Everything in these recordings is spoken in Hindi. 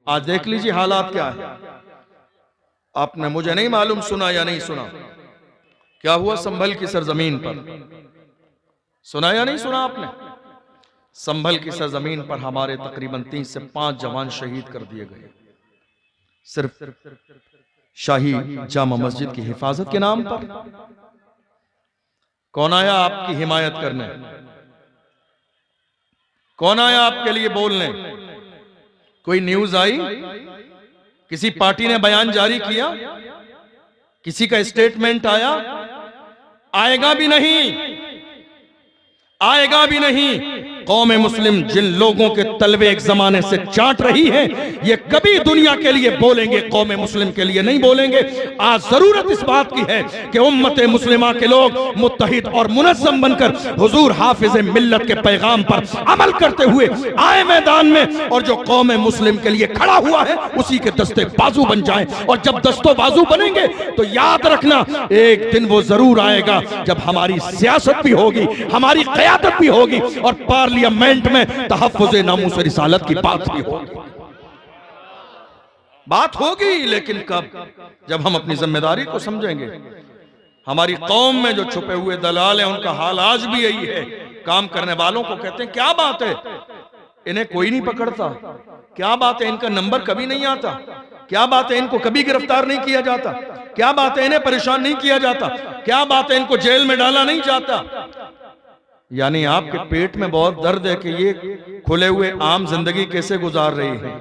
आज देख लीजिए हालात क्या है। आपने मुझे नहीं मालूम सुना या नहीं सुना, क्या हुआ संभल की सरजमीन पर? सुना या नहीं सुना आपने? संभल की सरजमीन पर हमारे तकरीबन 3 से 5 जवान शहीद कर दिए गए, सिर्फ शाही जामा मस्जिद की हिफाजत के नाम पर। कौन आया आपकी हिमायत करने? कौन आया आपके लिए बोलने? कोई न्यूज आई? किसी पार्टी ने बयान जारी किया? किसी का स्टेटमेंट आया? आएगा भी नहीं, आएगा भी नहीं। कौम मुस्लिम जिन लोगों के तलवे एक जमाने से चाट रही है, ये कभी दुनिया के लिए बोलेंगे, कौम मुस्लिम के लिए नहीं बोलेंगे। आज जरूरत इस बात की है कि उम्मत मुस्लिमा के लोग मुत्तहिद और मुनज़्ज़म बनकर हुजूर हाफिज़ मिल्लत के पैगाम पर अमल करते हुए आए मैदान में, और जो कौम मुस्लिम के लिए खड़ा हुआ है उसी के दस्ते बाजू बन जाएं। और जब दस्तों बाजू बनेंगे तो याद रखना, एक दिन वो जरूर आएगा जब हमारी सियासत भी होगी, हमारी क़यादत भी होगी, और पार्लियामेंट में तहफ़्फ़ुज़ नामूस रिसालत की बात भी होगी। बात होगी, लेकिन कब? जब हम अपनी जिम्मेदारी को समझेंगे। हमारी कौम में जो छुपे हुए दलाल हैं, उनका हाल आज भी यही है। काम करने वालों को कहते हैं क्या बात है, इन्हें कोई नहीं पकड़ता, क्या बात है इनका नंबर कभी नहीं आता, क्या बात है इनको कभी गिरफ्तार नहीं किया जाता, क्या बात है इन्हें परेशान नहीं किया जाता, क्या बात है इनको जेल में डाला नहीं जाता। यानी आपके पेट में बहुत दर्द है कि ये खुले हुए आम जिंदगी कैसे गुजार रही है,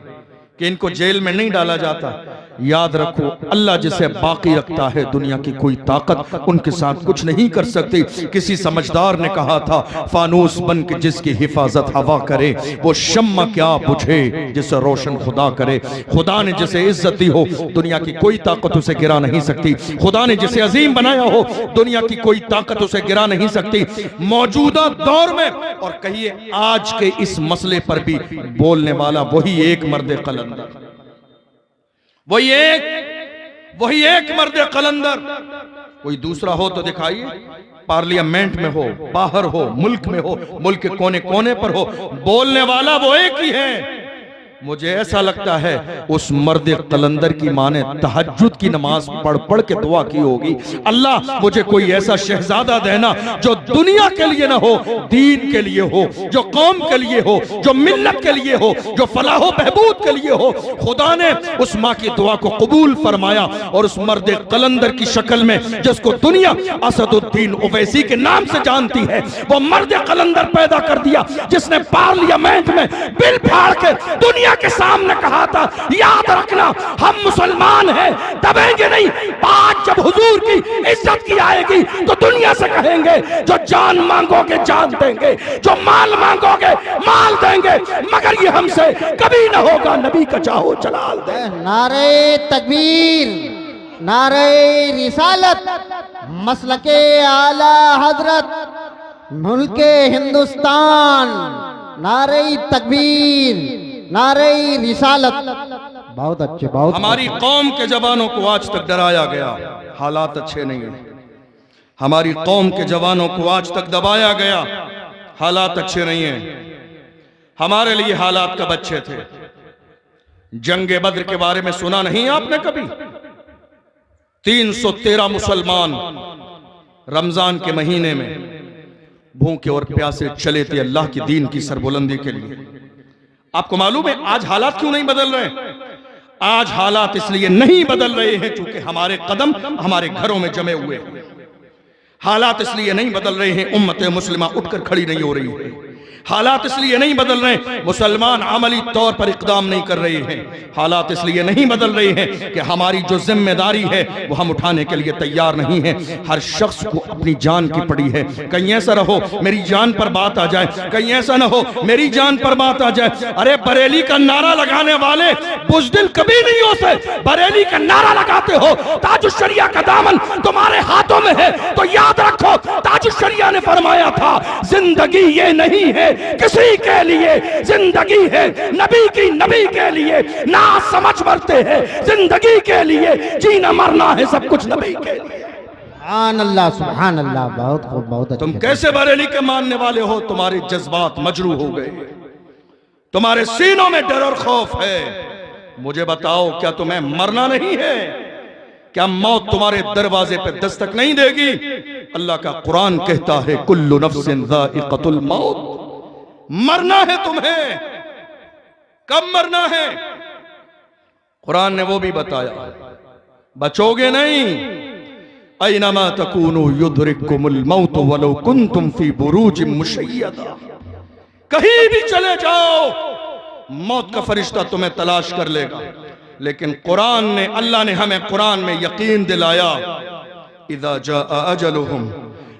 कि इनको जेल में नहीं डाला जाता। याद रखो, अल्लाह जिसे बाकी रखता है, दुनिया की कोई ताकत उनके साथ कुछ नहीं कर सकती। किसी समझदार ने कहा था, फानूस बन के जिसकी हिफाजत हवा करे, वो शम्मा क्या बुझे जिसे रोशन खुदा करे। खुदा ने जिसे इज्जत दी हो, दुनिया की कोई ताकत उसे गिरा नहीं सकती। खुदा ने जिसे अजीम बनाया हो, दुनिया की कोई ताकत उसे गिरा नहीं सकती। मौजूदा दौर में, और कहिए आज के इस मसले पर भी बोलने वाला वही एक मर्द कलंदर, वही एक मर्द कलंदर। कोई दूसरा हो तो दिखाइए, पार्लियामेंट में हो, बाहर हो, मुल्क में हो, मुल्क के कोने कोने पर हो, बोलने वाला वो एक ही है। मुझे ऐसा लगता है उस मर्द कलंदर की माँ ने तहज्जुद की नमाज पढ़ पढ़ के दुआ की होगी, अल्लाह मुझे कोई ऐसा शहजादा देना जो दुनिया के लिए ना हो, दीन के लिए हो, जो कौम के लिए हो, जो मिल्लत के लिए हो, जो फलाह बहबूद के लिए हो। खुदा ने उस माँ की दुआ को कबूल फरमाया, और उस मर्द कलंदर की शक्ल में, जिसको दुनिया असदुद्दीन ओवैसी के नाम से जानती है, वो मर्द कलंदर पैदा कर दिया, जिसने पार्लियामेंट में बिल फाड़ के दुनिया के सामने कहा था, याद रखना हम मुसलमान हैं, दबेंगे नहीं। बात जब हुजूर की इज्जत की आएगी तो दुनिया से कहेंगे, जो जान मांगोगे जान देंगे, जो माल मांगोगे माल देंगे, मगर ये हमसे कभी ना होगा, नबी का चाहो जलाल दे। नारे तकबीर, नारे रिसालत, मसलके आला हजरत, मुल्के हिंदुस्तान, नारे तकबीर, नारे रिसालत। बहुत अच्छे, बहुत हमारी कौम के जवानों को आज तक डराया गया, हालात अच्छे नहीं है। हमारी कौम के जवानों को आज तक दबाया गया, हालात अच्छे नहीं है। हमारे लिए हालात कब अच्छे थे? जंगे बद्र के बारे में सुना नहीं आपने कभी? 313 मुसलमान रमजान के महीने में भूखे और प्यासे चले थे अल्लाह की दीन की सरबुलंदी के लिए। आपको मालूम है आज हालात क्यों नहीं बदल रहे? आज हालात इसलिए नहीं बदल रहे हैं क्योंकि हमारे कदम हमारे घरों में जमे हुए हैं। हालात इसलिए नहीं बदल रहे हैं, उम्मत मुस्लिमा उठकर खड़ी नहीं हो रही है। हालात इसलिए नहीं बदल रहे, मुसलमान अमली तौर पर इक़दाम नहीं कर रहे हैं। हालात इसलिए नहीं बदल रहे हैं कि हमारी जो जिम्मेदारी है वो हम उठाने के लिए तैयार नहीं है। हर शख्स को अपनी जान की पड़ी है। कहीं ऐसा रहो मेरी जान पर बात आ जाए, कहीं ऐसा ना हो मेरी जान पर बात आ जाए। अरे बरेली का नारा लगाने वाले बुज़दिल कभी नहीं होते। बरेली का नारा लगाते हो, ताजुश शरिया का दामन तुम्हारे हाथों में है, तो याद रखो ताजुश शरिया ने फरमाया था, जिंदगी ये नहीं है किसी के लिए, जिंदगी है नबी की, नबी के लिए। ना समझ मरते हैं, जिंदगी के लिए, जीना मरना है सब कुछ नबी के लिए। सुभान अल्लाह, सुभान अल्लाह। बहुत खूब, बहुत तुम कैसे बरेली के मानने वाले हो? तुम्हारे जज्बात मजरू हो गए, तुम्हारे सीनों में डर और खौफ है। मुझे बताओ क्या तुम्हें मरना नहीं है? क्या मौत तुम्हारे दरवाजे पे दस्तक नहीं देगी? अल्लाह का कुरान कहता है कुल्लु नफ्सिन ज़ाइक़तुल मौत, मरना है तुम्हें। कब मरना है? कुरान ने वो भी बताया, बचोगे नहीं। ऐनमा तकूनु युद्रिकुमुल मौत वलो कुंतुम फी बुरूजिम मुशय्यदा, कहीं भी चले जाओ मौत का फरिश्ता तुम्हें तलाश कर लेगा। लेकिन कुरान ने, अल्लाह ने हमें कुरान में यकीन दिलाया, इज़ा जाअ अजलुहुम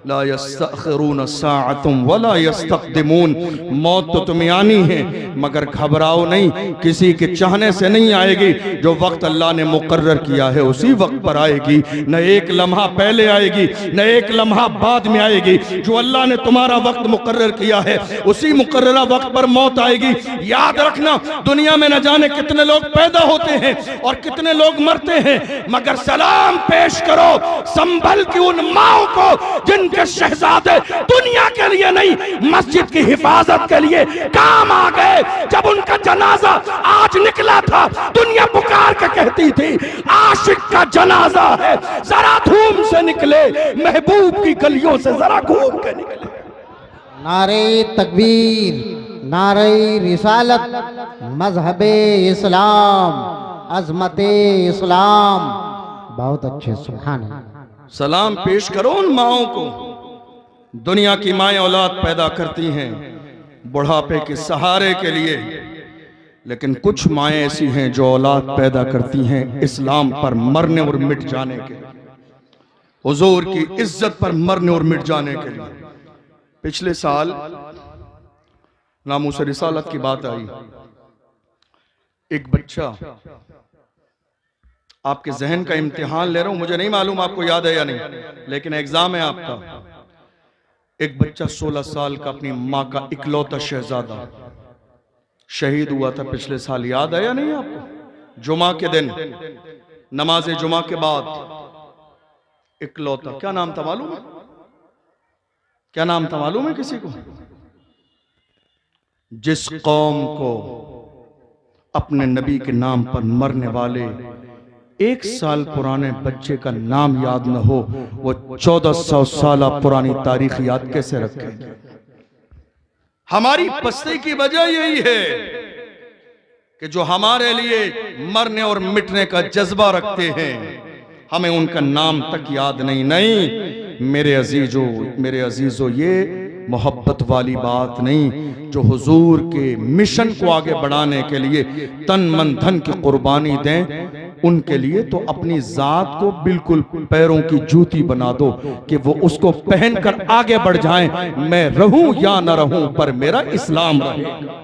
ला यस्तअखिरून साअतुम वला यस्तक़दिमून, मौत तो तुम्हें आनी है मगर घबराओ नहीं, किसी के चाहने से नहीं आएगी। जो वक्त अल्लाह ने मुकर्रर किया है उसी वक्त पर आएगी, न एक लम्हा पहले आएगी न एक लम्हा बाद में आएगी। जो अल्लाह ने तुम्हारा वक्त मुकर्रर किया है उसी मुकर्ररा वक्त पर मौत आएगी। याद रखना, दुनिया में न जाने कितने लोग पैदा होते हैं और कितने लोग मरते हैं, मगर सलाम पेश करो संभल की उन माओ को जिन के शहजादे दुनिया के लिए नहीं मस्जिद की हिफाजत के लिए काम आ गए। जब उनका जनाजा आज निकला था, दुनिया पुकार के कहती थी आशिक का जनाजा है, जरा धूम से निकले, महबूब की गलियों से जरा घूम के निकले। नारे तकबीर, नारे रिसालत, मजहबे इस्लाम, अजमते इस्लाम। बहुत अच्छे, सुभान अल्लाह। सलाम पेश करो उन माओं को। दुनिया की माएं औलाद पैदा करती हैं बुढ़ापे के सहारे के लिए, लेकिन कुछ माएं ऐसी हैं जो औलाद पैदा करती हैं इस्लाम पर मरने और मिट जाने के लिए, हुजूर की इज्जत पर मरने और मिट जाने के लिए। पिछले साल नामूस रिसालत की बात आई, एक बच्चा, आपके जहन का इम्तिहान ले रहा हूं, मुझे नहीं मालूम आपको याद है या नहीं, लेकिन एग्जाम है आपका। एक बच्चा 16 साल का, अपनी मां का इकलौता शहजादा, शहीद हुआ था पिछले साल। याद है या नहीं आपको? जुमा के दिन, नमाज जुमा के बाद, इकलौता। क्या नाम था मालूम है? क्या नाम था मालूम है किसी को? जिस कौम को अपने नबी के नाम पर मरने वाले 1 साल पुराने बच्चे का नाम याद न हो, वो 1400 साल पुरानी तारीख याद कैसे रखेंगे? हमारी पस्ती की वजह यही है कि जो हमारे लिए मरने और मिटने का जज्बा रखते हैं, हमें उनका नाम तक याद नहीं। नहीं मेरे अजीजों, ये मोहब्बत वाली बात नहीं। जो हुजूर के मिशन को आगे बढ़ाने के लिए तन मन धन की कुर्बानी दें, उनके लिए तो अपनी जात को बिल्कुल पैरों की जूती बना दो कि वो उसको पहनकर आगे बढ़ जाएं। मैं रहूं या न रहूं पर मेरा इस्लाम रहेगा।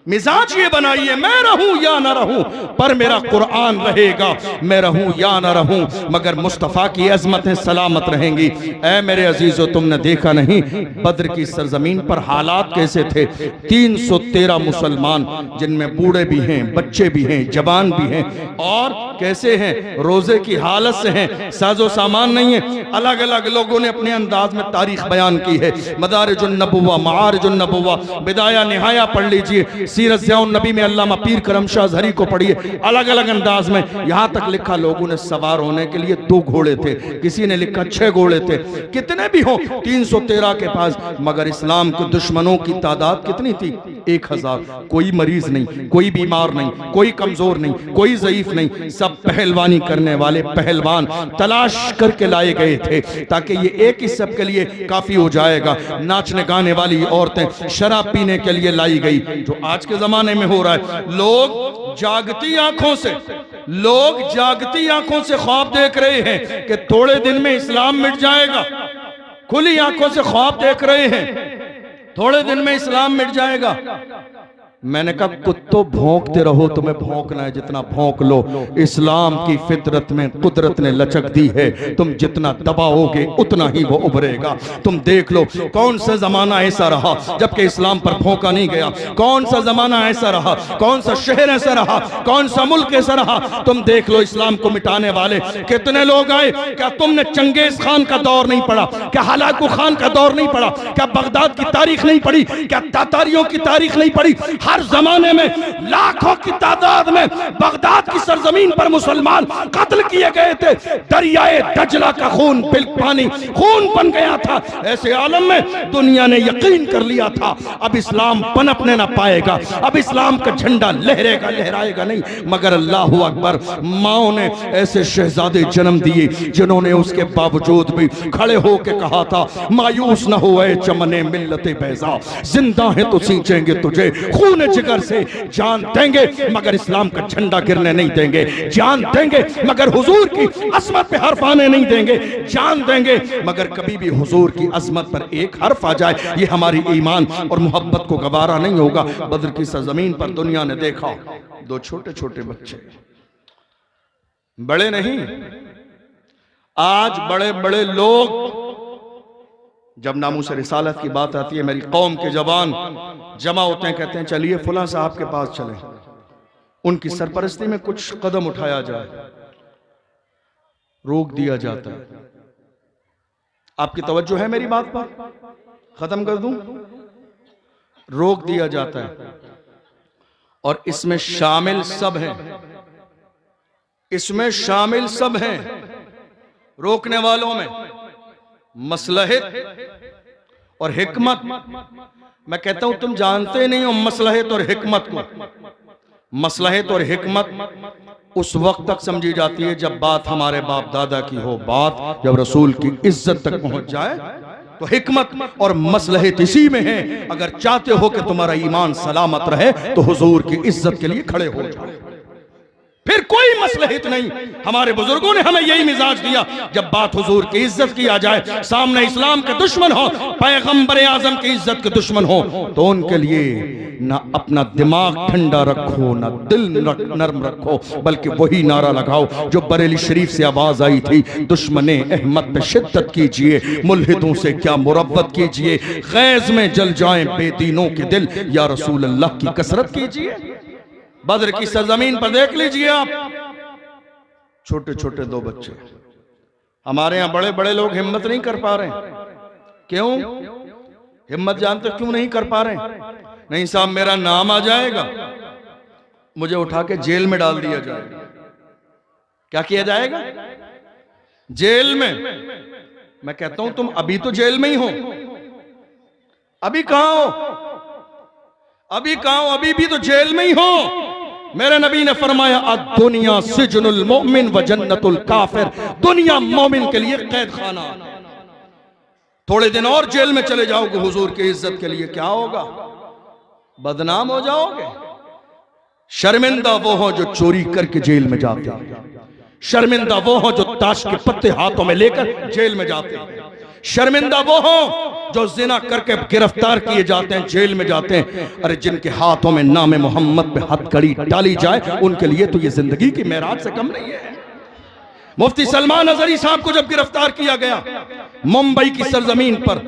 मिजाज ये बनाइए, मैं रहूं या ना रहूं पर मेरा कुरान रहेगा। मैं रहूं या ना रहूं मगर मुस्तफ़ा की अजमतें सलामत रहेंगी। ऐ मेरे अजीजों, तुमने देखा नहीं बद्र की सरजमीन पर हालात कैसे थे? 313 मुसलमान, जिनमें बूढ़े भी हैं, बच्चे भी हैं, जवान भी हैं, और कैसे हैं? रोजे की हालत से हैं, साजो सामान नहीं है। अलग अलग लोगों ने अपने अंदाज में तारीख बयान की है। मदारिजुन नबुव्वा, मारिजुन नबुव्वा, बिदाया निहाया पढ़ लीजिए। सीरत ज़ियाउन नबी में अल्लामा पीर करम शाह ज़हरी को पढ़िए, अलग अलग अंदाज में। यहां तक लिखा लोगों ने सवार होने के लिए 2 घोड़े थे, किसी ने लिखा 6 घोड़े थे। कितने भी हो 313 के पास, मगर इस्लाम के दुश्मनों की तादाद कितनी थी? 1000। कोई मरीज नहीं, कोई बीमार नहीं, कोई कमजोर नहीं, कोई ज़ईफ नहीं, सब पहलवानी करने वाले पहलवान तलाश करके लाए गए थे ताकि ये एक ही सब के लिए काफी हो जाएगा। नाचने गाने वाली औरतें शराब पीने के लिए लाई गई, जो आज के जमाने में हो रहा है। लोग जागती आंखों से ख्वाब देख रहे हैं कि थोड़े दिन में इस्लाम मिट जाएगा। खुली आंखों से ख्वाब देख रहे हैं थोड़े दिन में इस्लाम मिट जाएगा। मैंने कहा कुत्तों भौंकते रहो, तुम्हें भौंकना है जितना भौंक लो। इस्लाम की फितरत में कुदरत ने लचक दी है, तुम जितना दबाओगे उतना ही वो उभरेगा। तुम देख लो कौन सा जमाना ऐसा रहा जबकि इस्लाम पर भौंका नहीं गया, कौन सा जमाना ऐसा रहा, कौन सा शहर ऐसा रहा, कौन सा मुल्क ऐसा रहा। तुम देख लो इस्लाम को मिटाने वाले कितने लोग आए। क्या तुमने चंगेज खान का दौर नहीं पढ़ा? क्या हलाकू खान का दौर नहीं पढ़ा? क्या बगदाद की तारीख नहीं पढ़ी? क्या तातारियों की तारीख नहीं पढ़ी? हर जमाने में लाखों की तादाद में बगदाद की सरजमीन पर मुसलमान कत्ल किए गए थे। दरियाए दजला का खून पानी खून बन गया था। ऐसे आलम में दुनिया ने यकीन कर लिया था अब इस्लाम पनपने ना पाएगा, अब इस्लाम का झंडा लहरेगा लहराएगा नहीं। मगर अल्लाह अकबर, माओ ने ऐसे शहजादे जन्म दिए जिन्होंने उसके बावजूद भी खड़े होकर कहा था मायूस न हो ऐ चमने मिल्लते बैजा, जिंदा है तो सींचेंगे तुझे खून जिगर से, जान देंगे मगर इस्लाम का झंडा गिरने नहीं देंगे, जान देंगे मगर हुजूर की अजमत पे हर्फ आने नहीं देंगे, जान देंगे मगर कभी भी हुजूर की अजमत पर एक हर्फ आ जाए ये हमारी ईमान और मोहब्बत को गवारा नहीं होगा। बद्र की सरजमीन पर दुनिया ने देखा दो छोटे छोटे बच्चे, बड़े नहीं, आज बड़े बड़े लोग जब नामूस रिसालत की बात आती है, मेरी कौम के जवान जमा होते हैं, कहते हैं चलिए फुला साहब के पास चलें, उनकी सरपरस्ती में कुछ कदम उठाया जाए, रोक दिया जाता है। आपकी तवज्जो है मेरी बात पर? खत्म कर दूं? रोक दिया जाता है और इसमें शामिल सब हैं, इसमें शामिल सब हैं। रोकने वालों में मसलहत और हिकमत, मैं कहता हूं तुम जानते नहीं हो मसलहत और हिकमत को। मसलहत और हिकमत उस वक्त तक समझी जाती है जब बात हमारे बाप दादा की हो, बात जब रसूल की इज्जत तक पहुंच जाए तो हिकमत और मसलहत इसी में है। अगर चाहते हो कि तुम्हारा ईमान सलामत रहे तो हुजूर की इज्जत के लिए खड़े हो जाओ, फिर कोई मसलहत नहीं। हमारे बुजुर्गों ने हमें यही मिजाज दिया, जब बात हुजूर की इज्जत की आ जाए, सामने इस्लाम के दुश्मन हो, पैगंबर आजम की इज्जत के दुश्मन हो, तो उनके लिए ना अपना दिमाग ठंडा रखो ना दिल नरम रखो, बल्कि वही नारा लगाओ जो बरेली शरीफ से आवाज आई थी, दुश्मने अहमद पे शिद्दत कीजिए, मुल्हिदों से क्या मुरब्बत कीजिए, गैज में जल जाएं बेदीनों के दिल, या रसूल अल्लाह की कसरत कीजिए। बद्र की सरजमीन पर देख लीजिए आप, छोटे छोटे दो बच्चे। हमारे यहां बड़े बड़े लोग हिम्मत नहीं कर पा रहे। क्यों हिम्मत जानते क्यों नहीं कर पा रहे? नहीं साहब मेरा नाम आ जाएगा, मुझे उठा के जेल में डाल दिया जाएगा। क्या किया जाएगा? जेल में। मैं कहता हूं तुम अभी तो जेल में ही हो, अभी कहां हो? अभी कहां हो? अभी भी तो जेल में ही हो। मेरे नबी ने फरमाया दुनिया सिजनुल मोमिन व जन्नतुल काफिर, दुनिया मोमिन के लिए कैद खाना। थोड़े दिन और जेल में चले जाओगे हुजूर की इज्जत के लिए, क्या होगा? बदनाम हो जाओगे। शर्मिंदा वो हो जो चोरी करके जेल में जाते हैं, शर्मिंदा वो हो जो ताश के पत्ते हाथों में लेकर जेल में जाते हैं, शर्मिंदा वो हो जो जिना करके गिरफ्तार किए जाते हैं, जेल में जाते हैं। अरे जिनके हाथों में नाम मोहम्मद पे हथकड़ी डाली जाए उनके लिए तो ये जिंदगी की मेराज से कम नहीं है। मुफ्ती सलमान अजहरी साहब को जब गिरफ्तार किया गया मुंबई की सरजमीन पर,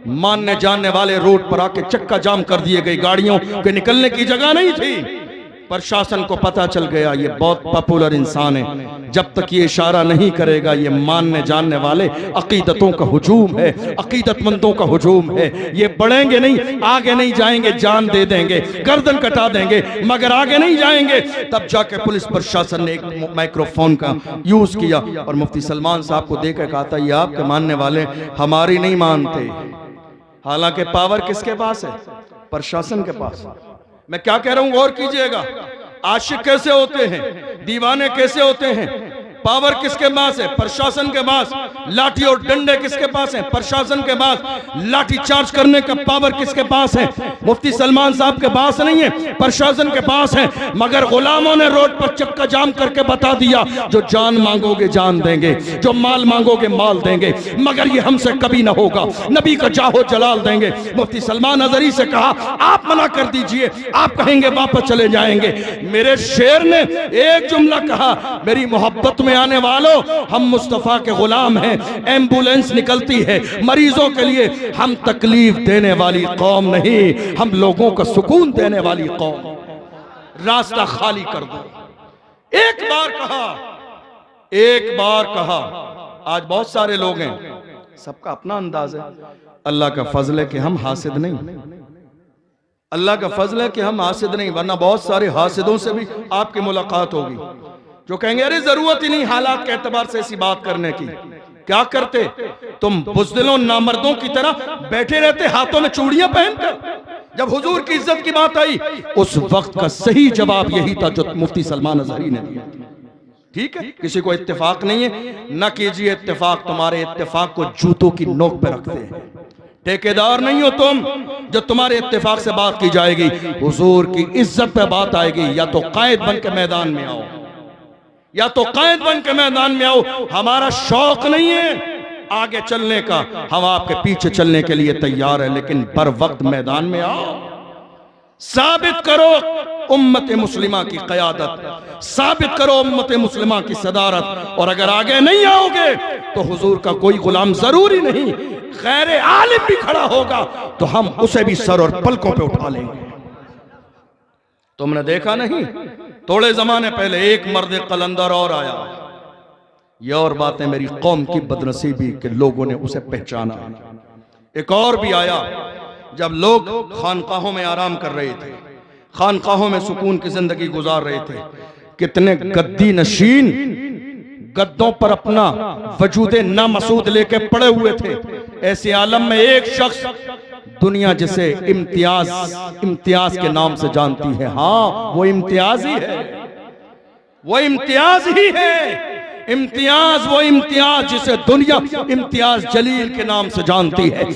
मानने जानने वाले रोड पर आके चक्का जाम कर दिए गए, गाड़ियों के निकलने की जगह नहीं थी। प्रशासन को पता चल गया ये बहुत पॉपुलर इंसान है, जब तक ये इशारा नहीं करेगा ये मानने जानने वाले अकीदतों का हुजूम है, अकीदतमंदों का हुजूम है, ये बढ़ेंगे नहीं, आगे नहीं जाएंगे, जान दे देंगे, गर्दन कटा देंगे, मगर आगे नहीं जाएंगे। तब जाके पुलिस प्रशासन ने एक माइक्रोफोन का यूज किया और मुफ्ती सलमान साहब को देकर कहा था ये आपके मानने वाले हमारी नहीं मानते। हालांकि पावर किसके पास है? प्रशासन के पास। मैं क्या कह रहा हूं गौर कीजिएगा। आशिक कैसे होते हैं, दीवाने कैसे होते हैं? पावर किसके पास है? प्रशासन के पास। लाठी और डंडे किसके पास है? प्रशासन के पास। लाठी चार्ज करने का पावर किसके पास है? मुफ्ती सलमान साहब के पास नहीं है, प्रशासन के पास है। मगर गुलामों ने रोड पर चक्का जाम करके बता दिया जो जान मांगोगे जान देंगे, जो माल मांगोगे माल देंगे, मगर ये हमसे कभी ना होगा, नबी का जाहो जलाल देंगे। मुफ्ती सलमान अजहरी से कहा आप मना कर दीजिए, आप कहेंगे वापस चले जाएंगे। मेरे शेर ने एक जुमला कहा, मेरी मोहब्बत में आने वालों हम मुस्तफा के गुलाम हैं। एम्बुलेंस निकलती है मरीजों के लिए, हम तकलीफ देने वाली कौम नहीं, हम लोगों को सुकून देने वाली कौम। रास्ता खाली कर दो। एक बार कहा, एक बार कहा। आज बहुत सारे लोग हैं, सबका अपना अंदाज है। अल्लाह का फजल है कि हम हासिद नहीं, अल्लाह का फजल है कि हम हासिद नहीं, वरना बहुत सारे हासिदों से भी आपकी मुलाकात होगी जो कहेंगे अरे जरूरत ही नहीं हालात के एतबार से ऐसी बात करने की। क्या करते तुम? बुज़दिलों नामर्दों की तरह बैठे रहते हाथों में चूड़ियां पहनकर। जब हुजूर की इज्जत की बात आई उस वक्त का सही जवाब यही था जो मुफ्ती सलमान अज़हरी ने दिया। ठीक है, किसी को इत्तेफाक नहीं है, न कीजिए इत्तेफाक, तुम्हारे इत्तेफाक को जूतों की नोक पे रखते हैं। ठेकेदार नहीं हो तुम जो तुम्हारे इत्तेफाक से बात की जाएगी। हुजूर की इज्जत पे बात आएगी, या तो कायद बन के मैदान में आओ, या तो कायद बन के मैदान में आओ। हमारा शौक नहीं है आगे चलने का, हम आपके पीछे चलने के लिए तैयार है, लेकिन बर वक्त मैदान में आओ, साबित करो उम्मत मुस्लिमा की क़यादत, साबित करो उम्मत मुस्लिमा की सदारत। और अगर आगे नहीं आओगे तो हुजूर का कोई गुलाम जरूरी नहीं, गैर आलिम भी खड़ा होगा तो हम उसे भी सर और पलकों पे उठा लेंगे। तुमने देखा नहीं, थोड़े जमाने पहले एक मर्द कलंदर और आया। ये और बात है मेरी कौम की बदनसीबी के लोगों ने उसे पहचाना। एक और भी आया जब लोग खानकाहों में आराम कर रहे थे, खानकाहों में सुकून की जिंदगी गुजार रहे थे। कितने गद्दी नशीन गद्दों पर अपना वजूदे नामसूद लेके पड़े हुए थे। ऐसे आलम में एक शख्स दुनिया जिसे इम्तियाज के नाम से जानती है, हाँ वो इम्तियाज ही है, वो इम्तियाज ही है। इम्तियाज, वो इम्तियाज जिसे दुनिया इम्तियाज जलील के नाम से जानती है।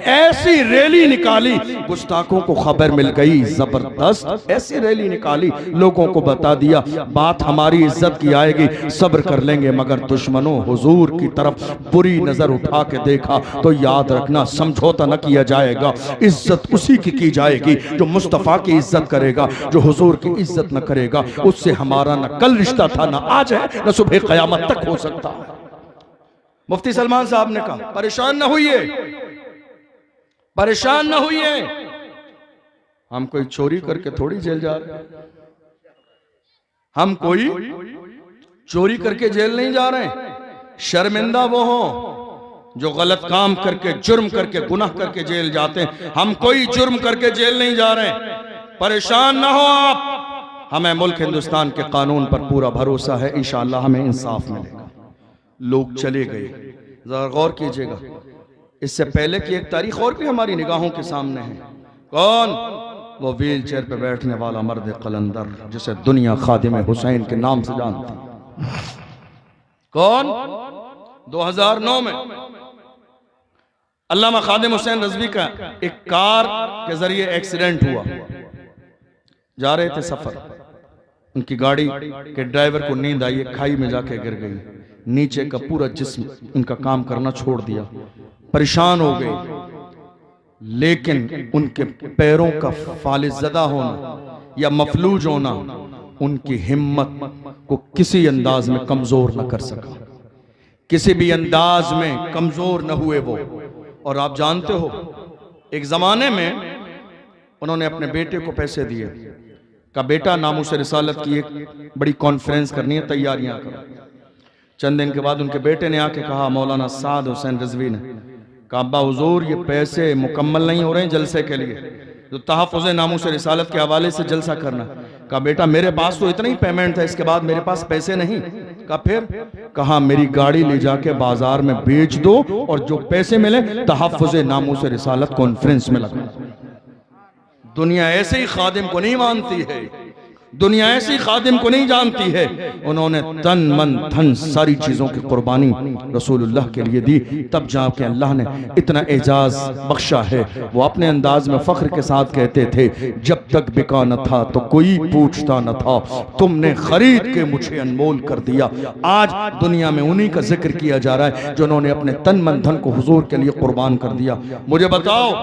ऐसी रैली निकाली, गुस्ताखों को खबर मिल गई, जबरदस्त ऐसी रैली निकाली, लोगों को बता दिया बात हमारी इज्जत की आएगी, सब्र कर लेंगे, मगर दुश्मनों हुजूर की तरफ बुरी नजर उठा के देखा तो याद रखना समझौता न किया जाएगा। इज्जत उसी की जाएगी जो मुस्तफ़ा की इज्जत करेगा, जो हुजूर की इज्जत न करेगा उससे हमारा न कल रिश्ता था, न आज है, न सुबह क़यामत तक हो सकता है। मुफ्ती सलमान साहब ने कहा परेशान न होइए, परेशान न होइए, हम कोई चोरी करके थोड़ी जेल जा रहे हैं, हम कोई चोरी करके जेल नहीं जा रहे हैं। शर्मिंदा वो हो जो गलत काम करके, जुर्म करके, गुनाह करके जेल जाते हैं, हम कोई जुर्म करके जेल नहीं जा रहे हैं। परेशान ना हो आप, हमें मुल्क हिंदुस्तान के कानून पर पूरा भरोसा है, इंशाअल्लाह हमें इंसाफ मिलेगा। लोग चले गए, जरा गौर कीजिएगा। इससे पहले की एक तारीख और भी हमारी निगाहों के सामने है। कौन? वो व्हील चेयर पे बैठने वाला मर्द कलंदर जिसे दुनिया खादिम हुसैन के नाम से जानती। कौन? 2009 में अल्लामा खादिम हुसैन रज़वी का एक कार के जरिए एक्सीडेंट हुआ। जा रहे थे सफर, उनकी गाड़ी के ड्राइवर को नींद आई, खाई में जाके गिर गई, नीचे का पूरा जिस्म उनका काम करना छोड़ दिया, परेशान हो गए। लेकिन उनके पैरों का फालिज़दा होना या मफलूज होना उनकी हिम्मत को किसी अंदाज में कमजोर न कर सका, किसी भी अंदाज में कमजोर न हुए वो। और आप जानते हो एक जमाने में उन्होंने अपने बेटे को पैसे दिए, का बेटा नामूस रिसालत की एक बड़ी कॉन्फ्रेंस करनी है, तैयारियां करो। चंद दिन के बाद उनके बेटे ने आके कहा, मौलाना साद हुसैन रिजवी ने कहा, अब्बा हुजूर ये पैसे मुकम्मल नहीं हो रहे हैं जलसे के लिए, जो तहफ़्फ़ुज़ नामूस रिसालत के हवाले से जलसा करना। कहा बेटा मेरे पास तो इतना ही पेमेंट था, इसके बाद मेरे पास पैसे नहीं। कहा फिर? कहा मेरी गाड़ी ले जाके बाजार में बेच दो और जो पैसे मिले तहफ़्फ़ुज़ नामूस रिसालत कॉन्फ्रेंस में लगा। दुनिया ऐसे ही खादिम को नहीं मानती है, दुनिया ऐसी खादिम को नहीं जानती है। उन्होंने तन मन धन सारी चीजों की कुर्बानी रसूलुल्लाह के लिए दी, तब जाके अल्लाह ने इतना एजाज बख्शा है। वो अपने अंदाज में फख्र के साथ कहते थे, जब तक बिका न था तो कोई पूछता न था, तुमने खरीद के मुझे अनमोल कर दिया। आज दुनिया में उन्हीं का जिक्र किया जा रहा है जो उन्होंने अपने तन मन धन को हुजूर के लिए कुर्बान कर दिया। मुझे बताओ,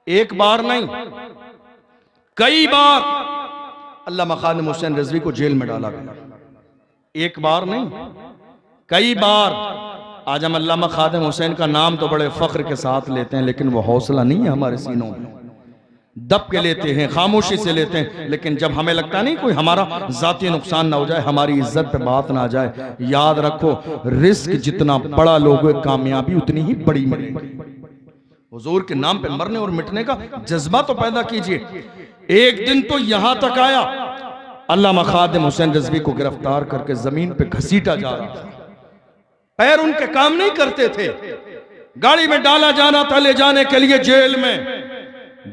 एक बार नहीं कई बार अल्लामा खादिम हुसैन रिजवी को जेल में डाला गया, एक बार नहीं कई बार। आज हम अल्लामा खादिम हुसैन का नाम तो बड़े फख्र के साथ लेते हैं, लेकिन वो हौसला नहीं है हमारे सीनों में। दब के लेते हैं, खामोशी से लेते हैं, लेकिन जब हमें लगता नहीं कोई हमारा जाती नुकसान ना हो जाए, हमारी इज्जत पे बात ना आ जाए, याद रखो रिस्क जितना बड़ा लोगे कामयाबी उतनी ही बड़ी मिलेगी। हुजूर के नाम पे मरने और मिटने का जज्बा तो पैदा कीजिए। एक दिन तो यहां तक आया, अल्लामा खादिम हुसैन रिजवी को गिरफ्तार करके जमीन पे घसीटा जा रहा था। पैर उनके काम नहीं करते थे, गाड़ी में डाला जाना था ले जाने के लिए जेल में।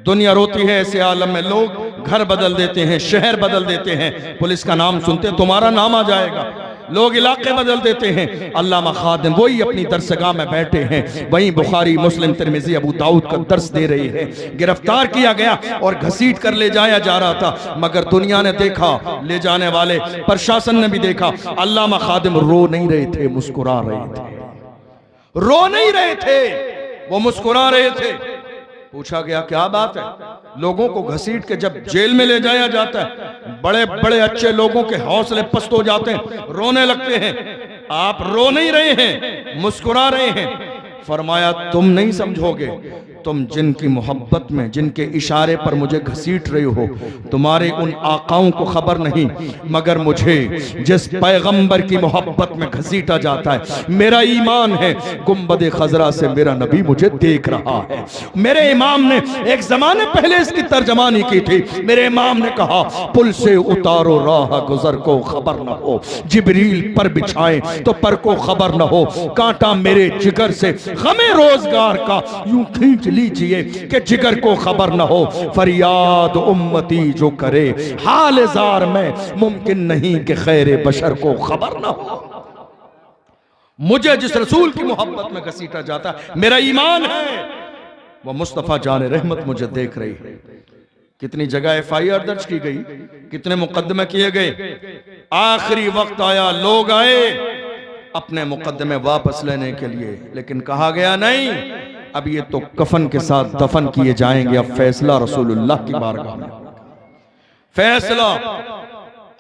दुनिया रोती है ऐसे आलम में, लोग घर बदल देते हैं, शहर बदल देते हैं, पुलिस का नाम सुनते तुम्हारा नाम आ जाएगा, लोग इलाके बदल देते हैं। अल्लामा खादिम वही अपनी दरसगाह में बैठे हैं, वहीं बुखारी, मुस्लिम, तिरमिजी, अबू दाऊद का दर्स दे रहे हैं। गिरफ्तार किया गया और घसीट कर ले जाया जा रहा था, मगर दुनिया ने देखा, ले जाने वाले प्रशासन ने भी देखा, अल्लामा खादिम रो नहीं रहे थे, मुस्कुरा रहे थे। रो नहीं रहे थे, वो मुस्कुरा रहे थे। पूछा गया क्या बात है? लोगों को घसीट के जब जेल में ले जाया जाता है, बड़े बड़े अच्छे लोगों के हौसले पस्त हो जाते हैं, रोने लगते हैं। आप रो नहीं रहे हैं, मुस्कुरा रहे हैं। फरमाया तुम नहीं समझोगे, तुम जिनकी मोहब्बत में, जिनके इशारे पर मुझे घसीट रहे हो, तुम्हारे उन आकाओं को खबर नहीं, मगर मुझे जिस पैगंबर की मोहब्बत में घसीटा जाता है, मेरा ईमान है गुंबद खजरा से मेरा नबी मुझे देख रहा है। मेरे इमाम ने एक जमाने पहले इसकी तर्जमानी की थी। मेरे इमाम ने कहा पुल से उतारो राह गुजर को खबर न हो, जिब्रील पर बिछाए तो पर को खबर न हो, कांटा मेरे जिगर से हमें रोजगार का यूं खींच लीजिए कि जिगर को खबर न हो। फरियाद उम्मती जो करे हाल जार में, मुमकिन नहीं कि खैर बशर को खबर न हो। मुझे जिस रसूल की मोहब्बत में घसीटा जाता मेरा ईमान है वो मुस्तफा जान रहमत मुझे देख रही है। कितनी जगह FIR दर्ज की गई, कितने मुकदमे किए गए। आखिरी वक्त आया, लोग आए अपने मुकदमे वापस लेने के लिए, लेकिन कहा गया नहीं, अब ये तो कफन के साथ दफन किए जाएंगे। अब फैसला रसूलुल्लाह की बारगाह में, फैसला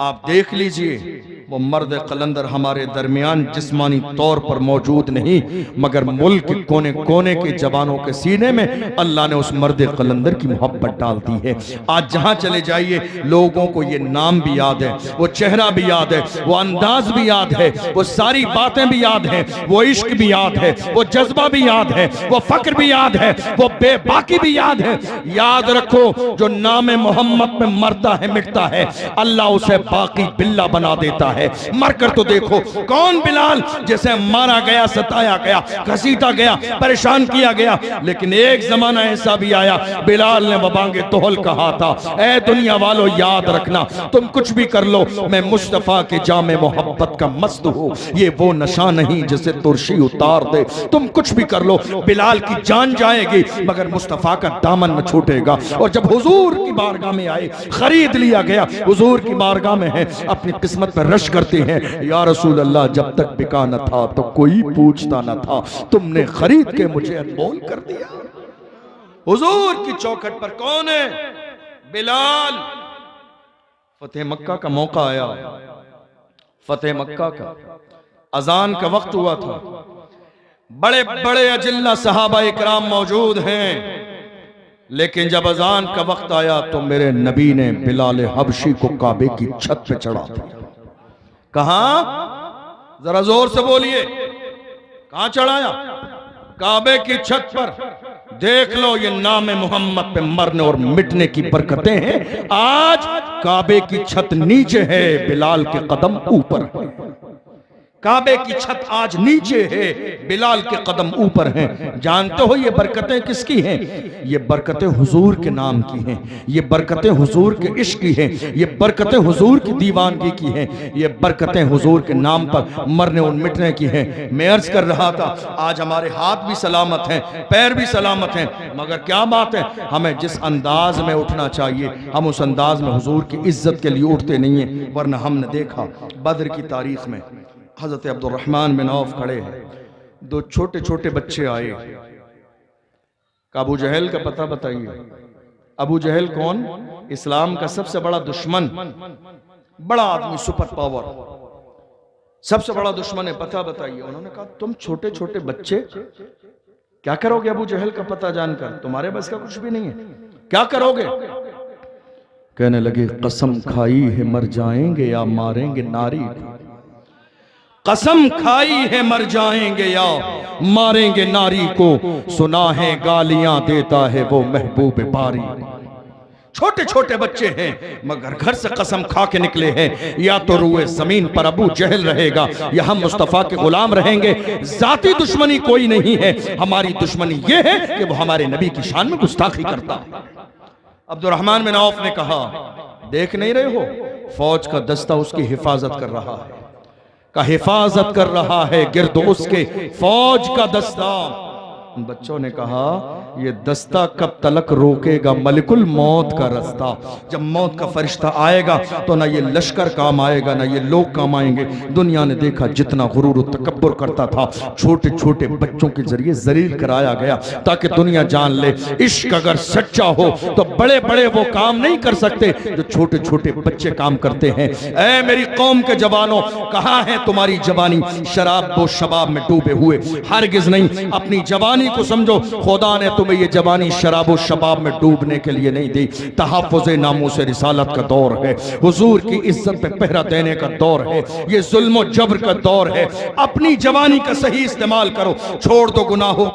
आप देख लीजिए। वो मर्द कलंदर हमारे दरमियान जिस्मानी तौर पर मौजूद नहीं, मगर मुल्क के कोने कोने के जवानों के सीने में अल्लाह ने उस मर्द कलंदर की मोहब्बत डाल दी है। आज जहां चले जाइए लोगों को ये नाम भी याद है, वो चेहरा भी याद है, वो अंदाज भी याद है, वो सारी बातें भी याद है, वो इश्क भी याद है, वो जज्बा भी याद है, वो फक्र भी याद है, वो बेबाकी भी याद है। याद रखो जो नाम मोहम्मद में मरता है मिटता है, अल्लाह उसे बाकी बिल्ला बना देता है। मरकर तो देखो कौन बिलाल जैसे मारा गया, सताया गया, घसीटा गया, परेशान किया गया, लेकिन एक जमाना ऐसा भी आया बिलाल ने बबांगे तोहल कहा था, ऐ दुनिया वालों याद रखना तुम कुछ भी कर लो, मैं मुस्तफा के जामे मोहब्बत का मस्त हूँ। ये वो नशा नहीं जिसे तुर्शी उतार दे, तुम कुछ भी कर लो, बिलाल की जान जाएगी मगर मुस्तफा का दामन न छूटेगा। और जब हुजूर की बारगाह में आए, खरीद लिया गया, हुजूर की बारगाह में है, अपनी किस्मत पर रश करते हैं, या रसूल अल्लाह जब तक बिका न था तो कोई पूछता न था, तुमने खरीद के मुझे अनमोल कर दिया। हुजूर की चौखट पर कौन है? बिलाल। फतेह मक्का का मौका आया, फतेह मक्का का अजान का वक्त हुआ था, बड़े बड़े अजिल्ला सहाबा इकराम मौजूद हैं, लेकिन जब अजान का वक्त आया तो मेरे नबी ने बिलाल हबशी को काबे की छत पे चढ़ा दिया। कहां? जरा जोर से बोलिए, कहां चढ़ाया? काबे की छत पर। देख लो ये नाम मोहम्मद पे मरने और मिटने की बरकतें हैं। आज काबे की छत नीचे है, बिलाल के कदम ऊपर है। काबे की छत आज नीचे है, बिलाल के कदम ऊपर हैं। जानते हो ये बरकतें किसकी हैं? ये बरकतें हुजूर के नाम की हैं, ये बरकतें हुजूर के इश्क की हैं, ये बरकतें हुजूर की दीवानगी की हैं, ये बरकतें हुजूर के नाम पर मरने और मिटने की हैं। मैं अर्ज कर रहा था आज हमारे हाथ भी सलामत हैं, पैर भी सलामत हैं, मगर क्या बात है, हमें जिस अंदाज में उठना चाहिए हम उस अंदाज में हुजूर की इज्जत के लिए उठते नहीं हैं। वरना हमने देखा बद्र की तारीख में हजरत अब्दुर्रहमान बिन औफ खड़े हैं, दो छोटे छोटे बच्चे आए। अबू जहल का पता बताइए। अबू जहल कौन? इस्लाम का सबसे बड़ा दुश्मन, बड़ा आदमी, सुपर पावर, सबसे बड़ा दुश्मन है, पता बताइए। उन्होंने कहा तुम छोटे छोटे बच्चे क्या करोगे अबू जहल का पता जानकर? तुम्हारे बस का कुछ भी नहीं है, क्या करोगे? कहने लगे कसम खाई है मर जाएंगे या मारेंगे नारी को। कसम खाई है मर जाएंगे या मारेंगे नारी को, सुना है गालियां देता है वो महबूब बारी। छोटे छोटे बच्चे हैं मगर घर से कसम खा के निकले हैं, या तो रुए जमीन पर अबू जहल रहेगा या हम मुस्तफा के गुलाम रहेंगे। जाती दुश्मनी कोई नहीं है, हमारी दुश्मनी ये है कि वो हमारे नबी की शान में गुस्ताखी करता है। अब्दुर्रहमान बिन औफ ने कहा, देख नहीं रहे हो फौज का दस्ता उसकी हिफाजत कर रहा है, का हिफाजत कर रहा है गिर्द उसके फौज का दस्ता। बच्चों ने कहा, ये दस्ता कब तलक रोकेगा मलिकुल मौत का रास्ता। जब मौत का फरिश्ता आएगा तो ना ये लश्कर काम आएगा ना ये लोग काम आएंगे। दुनिया ने देखा जितना गुरूर और तकब्बुर करता था, छोटे छोटे बच्चों के जरिए जलील कराया गया ताकि दुनिया जान ले इश्क अगर सच्चा हो तो बड़े बड़े वो काम नहीं कर सकते जो छोटे छोटे बच्चे काम करते हैं। ऐ मेरी कौम के जवानों, कहाँ है तुम्हारी जवानी? शराब वो शबाब में डूबे हुए, हरगिज नहीं। अपनी जवानी को समझो, खुदा ने तुम्हें ये जवानी शराब शबाब में डूबने के लिए नहीं दी। तहफ़्फ़ुज़ नामूस रिसालत का दौर है, हुजूर की इज्जत पे पहरा देने का दौर है, ये जुल्म और जबर का दौर है। अपनी जवानी का सही इस्तेमाल करो, छोड़ दो गुनाहों